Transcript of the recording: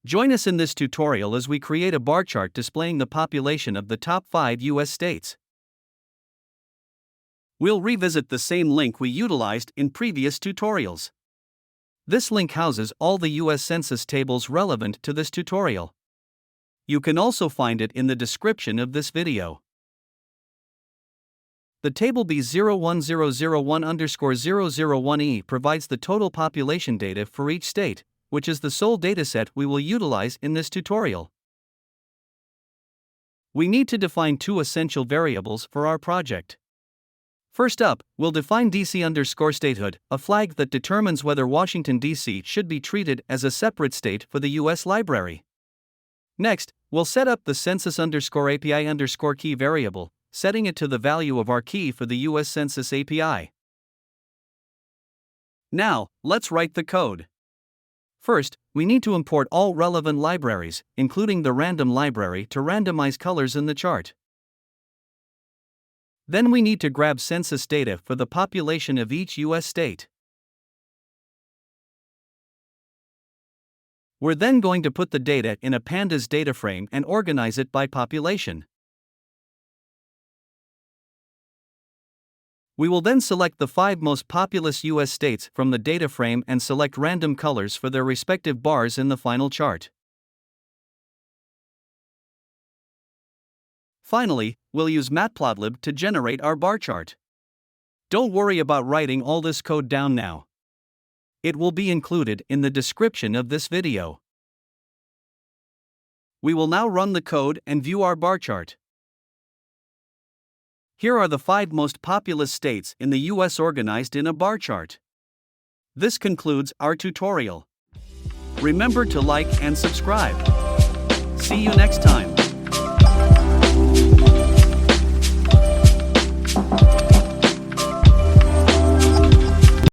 Join us in this tutorial as we create a bar chart displaying the population of the top 5 US states. We'll revisit the same link we utilized in previous tutorials. This link houses all the US Census tables relevant to this tutorial. You can also find it in the description of this video. The table B01001_001E provides the total population data for each state, which is the sole dataset we will utilize in this tutorial. We need to define two essential variables for our project. First up, we'll define DC_statehood, a flag that determines whether Washington, D.C. should be treated as a separate state for the U.S. library. Next, we'll set up the Census_API_key variable, setting it to the value of our key for the U.S. Census API. Now, let's write the code. First, we need to import all relevant libraries, including the random library, to randomize colors in the chart. Then we need to grab census data for the population of each U.S. state. We're then going to put the data in a pandas data frame and organize it by population. We will then select the 5 most populous U.S. states from the data frame and select random colors for their respective bars in the final chart. Finally, we'll use matplotlib to generate our bar chart. Don't worry about writing all this code down now. It will be included in the description of this video. We will now run the code and view our bar chart. Here are the 5 most populous states in the US organized in a bar chart. This concludes our tutorial. Remember to like and subscribe. See you next time.